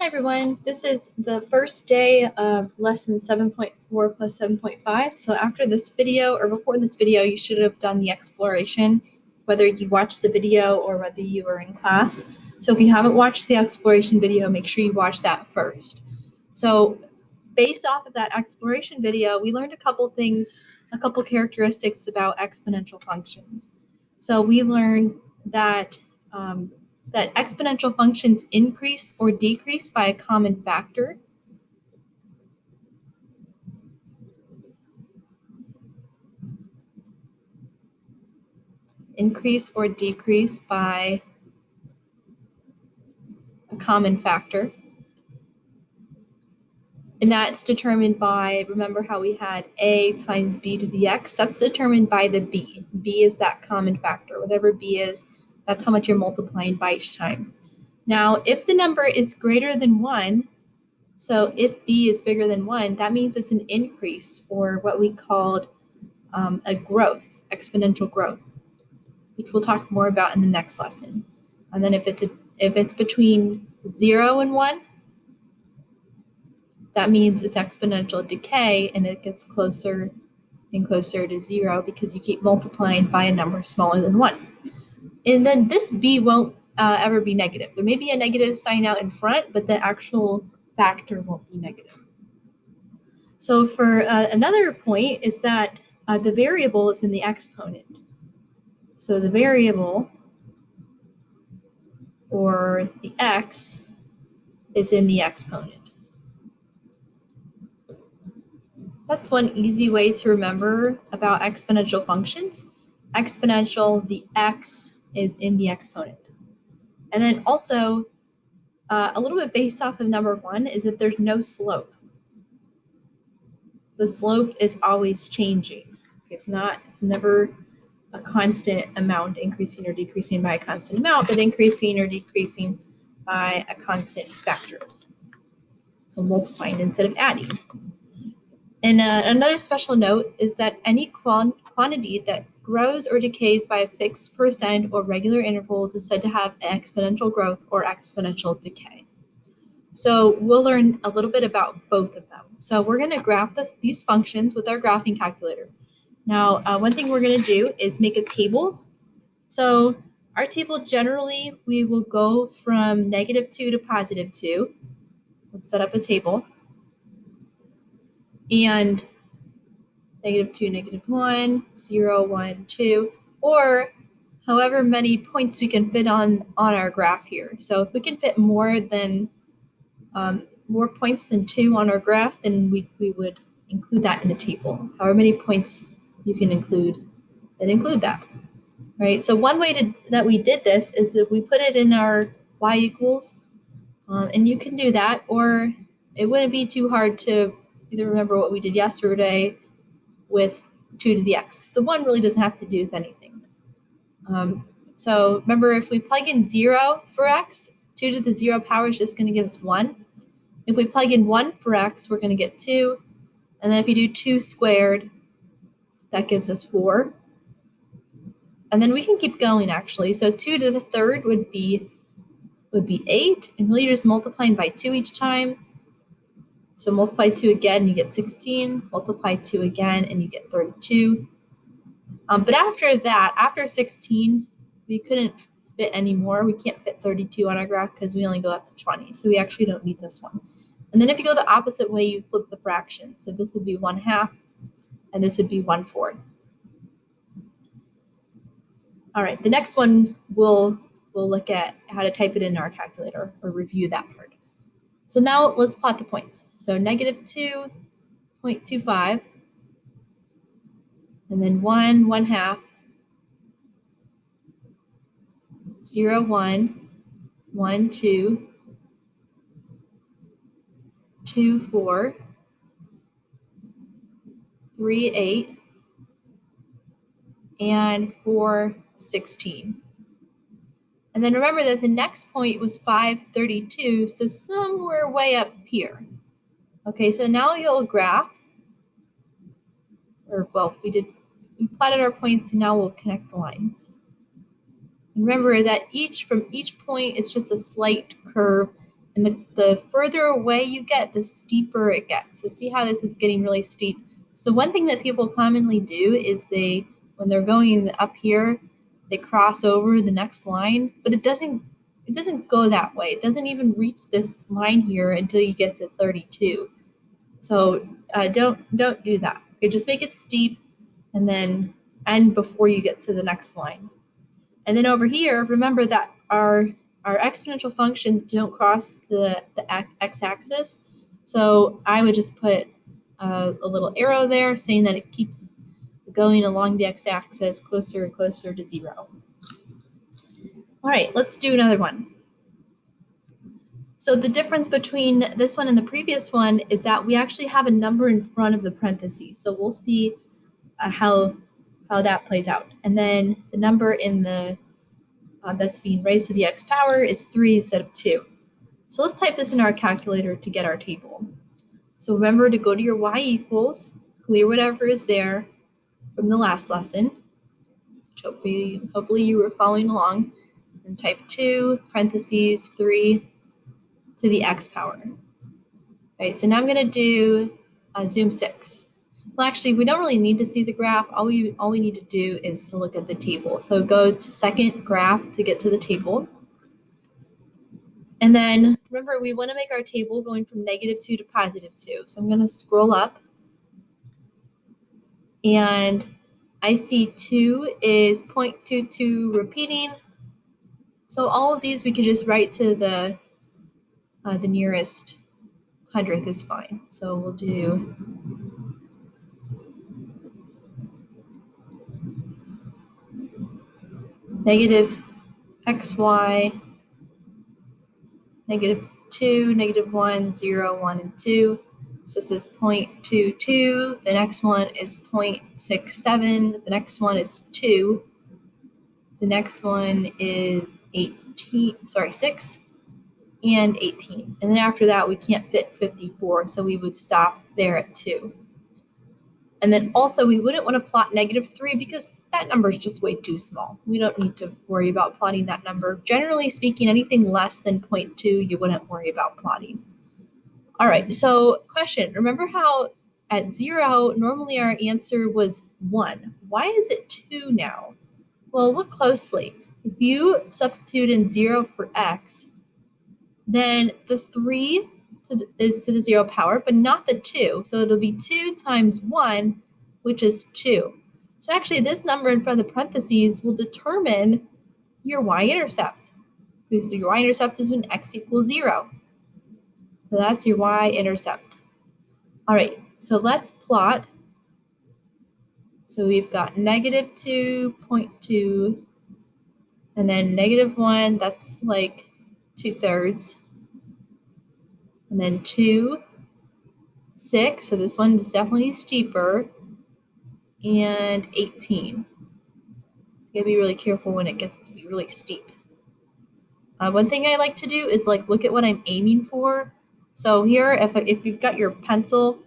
Hi everyone, this is the first day of lesson 7.4 plus 7.5. So after this video or before this video, you should have done the exploration, whether you watched the video or whether you were in class. So if you haven't watched the exploration video, make sure you watch that first. So based off of that exploration video, we learned a couple things, a couple characteristics about exponential functions. So we learned that that exponential functions increase or decrease by a common factor. Increase or decrease by a common factor. And that's determined by, remember how we had a times b to the x? That's determined by the b. B is that common factor. Whatever b is, that's how much you're multiplying by each time. Now, if the number is greater than 1, so if b is bigger than 1, that means it's an increase, or what we called a growth, exponential growth, which we'll talk more about in the next lesson. And then if it's between 0 and 1, that means it's exponential decay, and it gets closer and closer to 0 because you keep multiplying by a number smaller than 1. And then this b won't ever be negative. There may be a negative sign out in front, but the actual factor won't be negative. So for another point is that the variable is in the exponent. So the variable, or the x, is in the exponent. That's one easy way to remember about exponential functions. Exponential, the x is in the exponent. And then also, a little bit based off of number 1 is that there's no slope. The slope is always changing. It's never a constant amount increasing or decreasing by a constant amount, but increasing or decreasing by a constant factor. So multiplying instead of adding. And another special note is that any quantity that grows or decays by a fixed percent or regular intervals is said to have exponential growth or exponential decay. So we'll learn a little bit about both of them. So we're going to graph these functions with our graphing calculator. Now, one thing we're going to do is make a table. So our table, generally, we will go from -2 to +2. Let's set up a table. And -2, -1, 0, 1, 2, or however many points we can fit on our graph here. So if we can fit more points than 2 on our graph, then we would include that in the table. However many points you can include, then include that. Right? So one way that we did this is that we put it in our y equals, and you can do that, or it wouldn't be too hard to either remember what we did yesterday with 2 to the x, because the 1 really doesn't have to do with anything. So remember, if we plug in 0 for x, 2 to the 0 power is just going to give us 1. If we plug in 1 for x, we're going to get 2. And then if you do 2 squared, that gives us 4. And then we can keep going, actually. So 2 to the third would be 8, and really just multiplying by 2 each time. So multiply 2 again, you get 16. Multiply 2 again, and you get 32. But after that, after 16, we couldn't fit anymore. We can't fit 32 on our graph because we only go up to 20. So we actually don't need this one. And then if you go the opposite way, you flip the fraction. So this would be 1/2, and this would be 1/4. All right, the next one we'll look at how to type it in our calculator or review that part. So now let's plot the points. So -2.25, and then 1, 1/2, 0, 1, 1, 2, 2, 4, 3, 8, and 4, 16. And then remember that the next point was 532, so somewhere way up here. Okay, so now you'll graph, or well, we plotted our points, and now we'll connect the lines. And remember that from each point, it's just a slight curve, And the further away you get, the steeper it gets. So see how this is getting really steep. So one thing that people commonly do is when they're going up here, they cross over the next line, but it doesn't go that way. It doesn't even reach this line here until you get to 32. So don't do that. Okay, just make it steep and then end before you get to the next line. And then over here, remember that our exponential functions don't cross the x-axis. So I would just put a little arrow there saying that it keeps going along the x-axis closer and closer to 0. All right, let's do another one. So the difference between this one and the previous one is that we actually have a number in front of the parentheses. So we'll see how that plays out. And then the number in the that's being raised to the x power is 3 instead of 2. So let's type this in our calculator to get our table. So remember to go to your y equals, clear whatever is there from the last lesson, which hopefully you were following along, and type 2 parentheses 3 to the x power. All right, so now I'm going to do zoom 6. Well, actually, we don't really need to see the graph. All we need to do is to look at the table. So go to second graph to get to the table. And then remember, we want to make our table going from -2 to +2. So I'm going to scroll up. And I see 2 is 0.22 repeating. So all of these we could just write to the nearest hundredth is fine. So we'll do negative xy, -2, -1, 0, 1, and 2. So this is 0.22. The next one is 0.67. The next one is 2. The next one is 6 and 18. And then after that, we can't fit 54, so we would stop there at 2. And then also, we wouldn't want to plot -3 because that number is just way too small. We don't need to worry about plotting that number. Generally speaking, anything less than 0.2, you wouldn't worry about plotting. All right, so question. Remember how at 0, normally our answer was 1. Why is it 2 now? Well, look closely. If you substitute in 0 for x, then the 3 is to the 0 power, but not the 2. So it'll be 2 times 1, which is 2. So actually, this number in front of the parentheses will determine your y-intercept, because your y-intercept is when x equals 0. So that's your y-intercept. All right, so let's plot. So we've got -2.2, and then -1, that's like 2/3. And then 2, 6, so this one is definitely steeper, and 18. It's gonna be really careful when it gets to be really steep. One thing I like to do is look at what I'm aiming for. So here, if you've got your pencil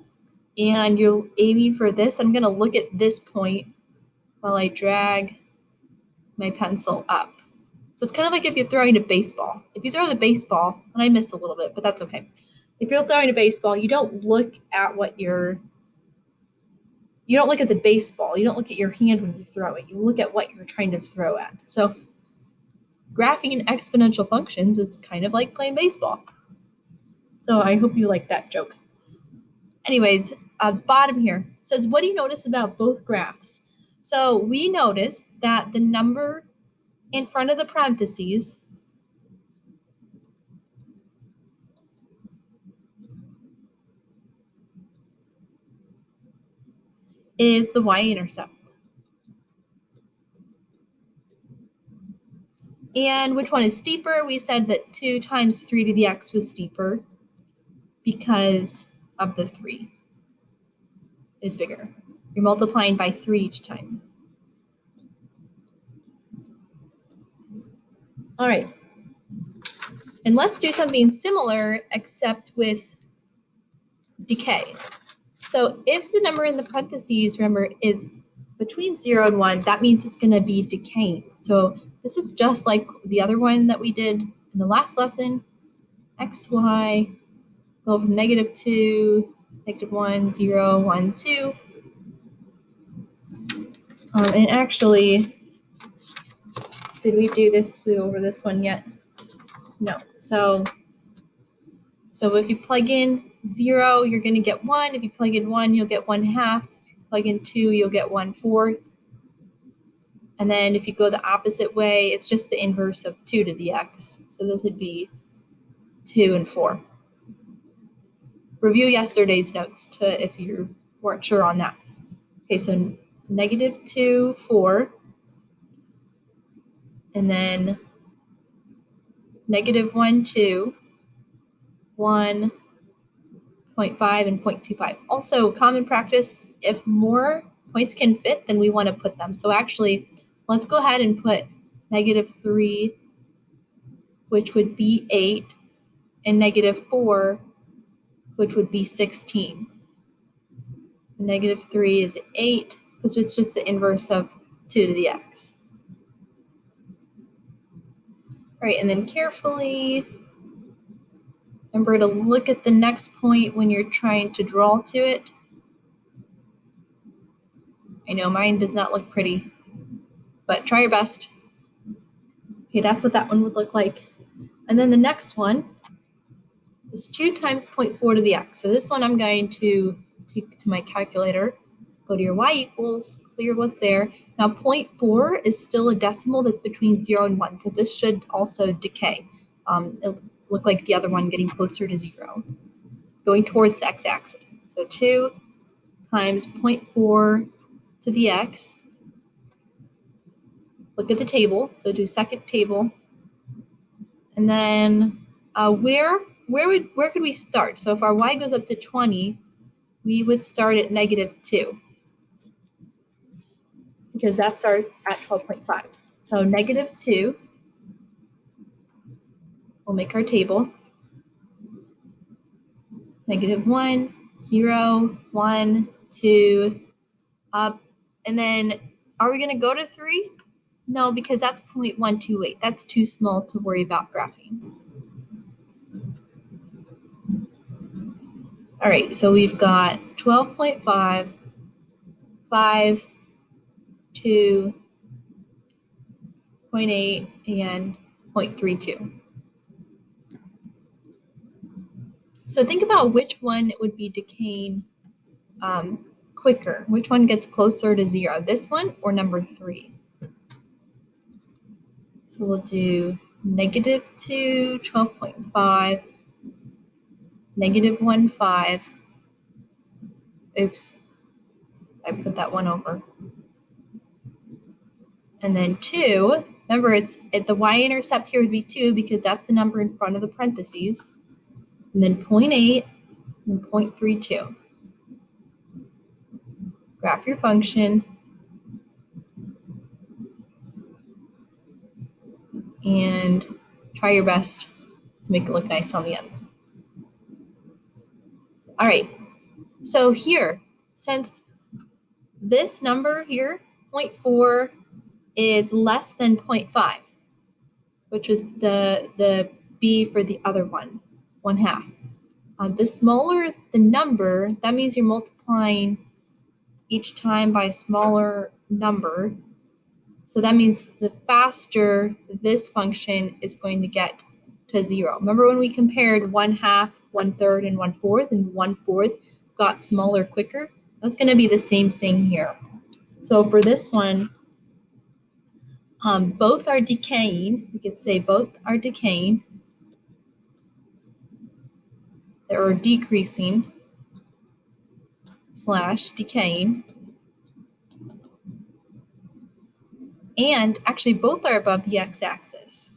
and you're aiming for this, I'm gonna look at this point while I drag my pencil up. So it's kind of like if you're throwing a baseball. If you throw the baseball, and I missed a little bit, but that's okay. If you're throwing a baseball, you don't look at you don't look at the baseball. You don't look at your hand when you throw it. You look at what you're trying to throw at. So graphing exponential functions is kind of like playing baseball. So I hope you like that joke. Anyways, bottom here says, what do you notice about both graphs? So we notice that the number in front of the parentheses is the y-intercept. And which one is steeper? We said that 2 times 3 to the x was steeper because of the 3 is bigger. You're multiplying by 3 each time. All right. And let's do something similar except with decay. So if the number in the parentheses, remember, is between 0 and 1, that means it's going to be decaying. So this is just like the other one that we did in the last lesson. xy, go from -2, -1, 0, 1, 2. And actually, did we do this? We over this one yet? No. So if you plug in 0, you're going to get 1. If you plug in 1, you'll get 1/2. If you plug in 2, you'll get 1/4. And then if you go the opposite way, it's just the inverse of 2 to the x. So this would be 2 and 4. Review yesterday's notes if you weren't sure on that. Okay, so -2, 4. And then -1, 2, 1, 0.5, and 0.25. Also, common practice, if more points can fit, then we want to put them. So actually, let's go ahead and put -3, which would be 8, and -4, which would be 16. -3 is 8, because it's just the inverse of 2 to the x. All right, and then carefully remember to look at the next point when you're trying to draw to it. I know mine does not look pretty, but try your best. Okay, that's what that one would look like. And then the next one is 2 times 0.4 to the x. So this one I'm going to take to my calculator, go to your y equals, clear what's there. Now 0.4 is still a decimal that's between 0 and 1, so this should also decay. It'll look like the other one getting closer to 0, going towards the x-axis. So 2 times 0.4 to the x. Look at the table, so do second table. And then where could we start? So if our y goes up to 20, we would start at -2, because that starts at 12.5. So -2, we'll make our table. -1, 0, 1, 2, up. And then are we going to go to 3? No, because that's 0.128. That's too small to worry about graphing. All right, so we've got 12.5, 5, 2, 0.8, and 0.32. So think about which one would be decaying quicker. Which one gets closer to 0? This one or number 3? So we'll do -2, 12.5, -1, 5. Oops, I put that one over. And then 2, remember the y-intercept here would be 2 because that's the number in front of the parentheses. And then 0.8 and 0.32. Graph your function. And try your best to make it look nice on the ends. All right, so here, since this number here, 0.4, is less than 0.5, which was the b for the other one, 1/2. The smaller the number, that means you're multiplying each time by a smaller number. So that means the faster this function is going to get to 0. Remember when we compared 1/2, 1/3, and 1/4, and 1/4 got smaller quicker? That's going to be the same thing here. So for this one, both are decaying. We could say both are decaying. They're decreasing / decaying. And actually both are above the x-axis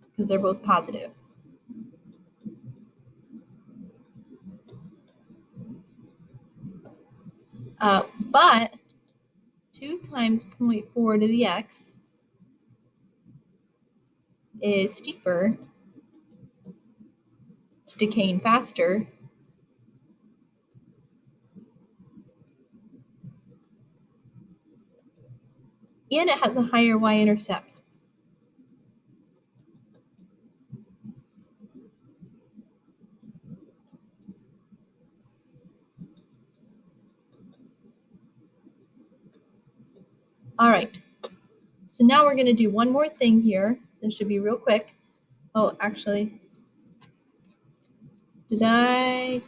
because they're both positive. But 2 times 0.4 to the x is steeper. It's decaying faster. And it has a higher y-intercept. All right. So now we're going to do one more thing here. This should be real quick. Oh, actually, I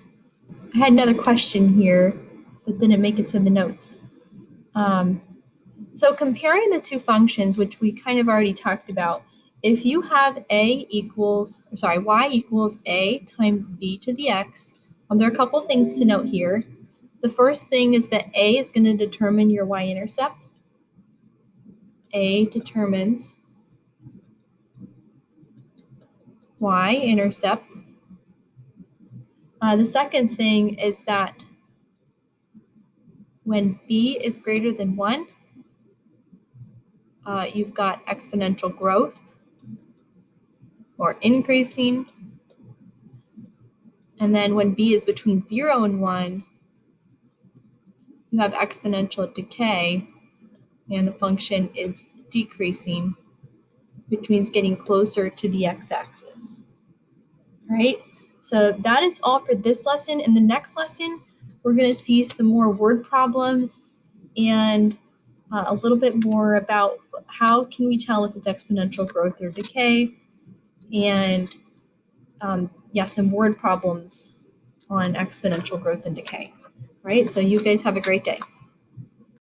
had another question here that didn't make it to the notes. So comparing the two functions, which we kind of already talked about, if you have y equals a times b to the x, there are a couple things to note here. The first thing is that a is going to determine your y-intercept. A determines y-intercept. The second thing is that when b is greater than 1, you've got exponential growth or increasing. And then when b is between 0 and 1, you have exponential decay, and the function is decreasing, which means getting closer to the x-axis. All right, so that is all for this lesson. In the next lesson, we're going to see some more word problems and a little bit more about how can we tell if it's exponential growth or decay, and some word problems on exponential growth and decay. All right, so you guys have a great day.